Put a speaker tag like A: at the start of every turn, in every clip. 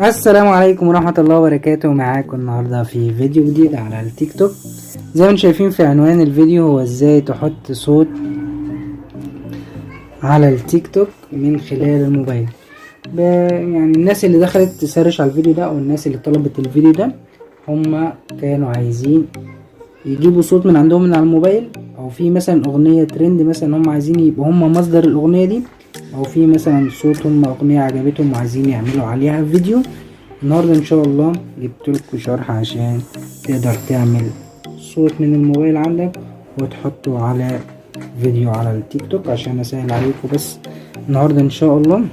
A: السلام عليكم ورحمة الله وبركاته. معاكم النهاردة في فيديو جديد على التيك توك. زي ما انتم شايفين في عنوان الفيديو هو ازاي تحط صوت على التيك توك من خلال الموبايل. يعني الناس اللي دخلت تسرش على الفيديو ده او الناس اللي طلبت الفيديو ده هما كانوا عايزين يجيبوا صوت من عندهم من على الموبايل، او في مثلا اغنية ترند مثلا هم عايزين يبقوا هم مصدر الاغنية دي، او في مثلا صوت هم اغنية عجبتهم وعايزين يعملوا عليها فيديو. النهاردة ان شاء الله جبت لكم شرح عشان تقدر تعمل صوت من الموبايل عندك وتحطه على فيديو على التيك توك عشان اسهل عليكم. بس النهاردة ان شاء الله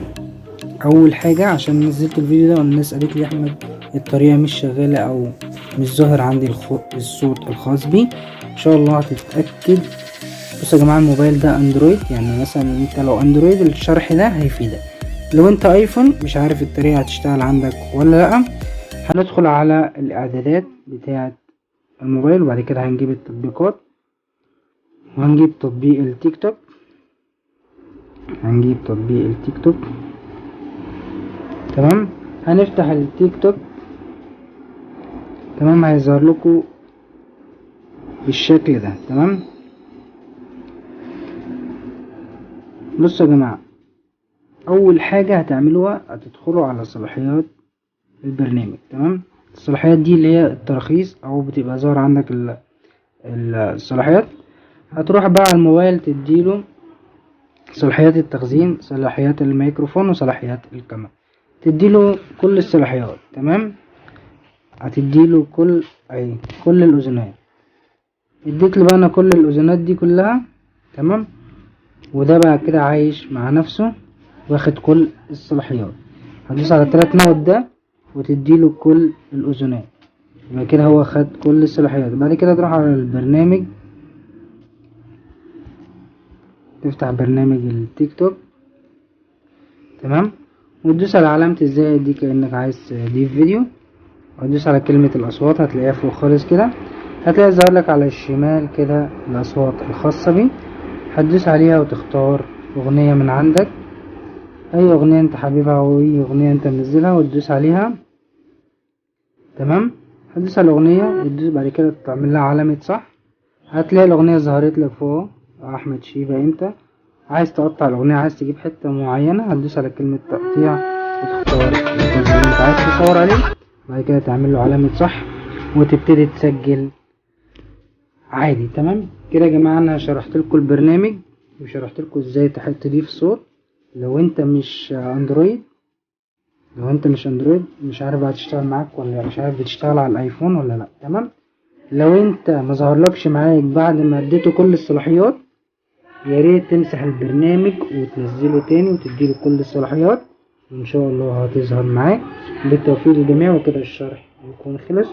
A: اول حاجة عشان نزلت الفيديو ده والناس قالت لي احمد الطريقة مش شغالة او مش ظاهر عندي الصوت الخاص بي، ان شاء الله هتتأكد. بصوا يا جماعة الموبايل ده اندرويد، يعني مثلا انت لو اندرويد الشرح ده هيفيدك. لو انت ايفون مش عارف الطريقة هتشتغل عندك ولا لا، هندخل على الاعدادات بتاعة الموبايل وبعد كده هنجيب التطبيقات وهنجيب تطبيق التيك توك. تمام، هنفتح التيك توك. تمام، هيظهر لكم بالشكل ده. تمام، بصوا يا جماعة اول حاجة هتعملوها هتدخلوا على صلاحيات البرنامج. تمام، الصلاحيات دي اللي هي الترخيص او بتبقى ظاهر عندك الصلاحيات. هتروح بقى على الموبايل تديله صلاحيات التخزين، صلاحيات الميكروفون، وصلاحيات الكاميرا، تديله كل الصلاحيات. تمام، هتديله كل الاذونات. اديت له بقى انا كل الاذونات دي كلها. تمام، وده بقى كده عايش مع نفسه واخد كل الصلاحيات. هتدوس على 3 نقط ده وتديله كل الاذونات، يبقى كده هو خد كل الصلاحيات. بعد كده تروح على البرنامج، تفتح برنامج التيك توك. تمام، وتدوس على علامة الزائد دي كأنك عايز تضيف فيديو، وتدوس على كلمة الأصوات هتلاقيها فوق خالص كده، هتلاقي ظهر لك على الشمال كده الأصوات الخاصة بي. هتدوس عليها وتختار أغنية من عندك، أي أغنية أنت حاببها أو أي أغنية أنت منزلها وتدوس عليها. تمام، هتدوس على الأغنية وتدوس بعد كده تعمل لها علامة صح. هتلاقي الأغنية ظهرت لك فوق أحمد شيبة. أنت عايز تقطع الأغنية، عايز تجيب حتة معينة، هتدوس على كلمة تقطيع وتختار الجزء اللي أنت عايز تصور عليه، بعد كده تعمل له علامة صح وتبتدي تسجل عادي. تمام كده يا جماعة، أنا شرحت لكم البرنامج وشرحت لكم إزاي تضيف صوت. لو أنت مش أندرويد مش عارف هتشتغل معاك ولا مش عارف بتشتغل على الآيفون ولا لأ. تمام، لو أنت مظهرلكش معاك بعد ما اديته كل الصلاحيات، يا ريت تمسح البرنامج وتنزله تاني وتديله كل الصلاحيات، وان شاء الله هتظهر معاك. بالتوفيق للجميع، وكده الشرح يكون خلص.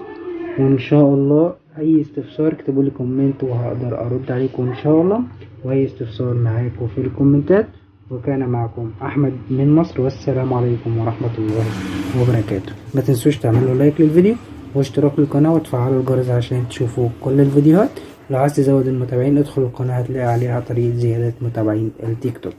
A: وان شاء الله اي استفسار اكتبوا لي كومنت وهقدر ارد عليكم ان شاء الله، واي استفسار معاكم في الكومنتات. وكان معكم احمد من مصر، والسلام عليكم ورحمة الله وبركاته. ما تنسوش تعملوا لايك للفيديو واشتراك للقناة وتفعلوا الجرس عشان تشوفوا كل الفيديوهات. لو عايز تزود المتابعين ادخل القناة هتلاقي عليها طريقة زيادة متابعين التيك توك.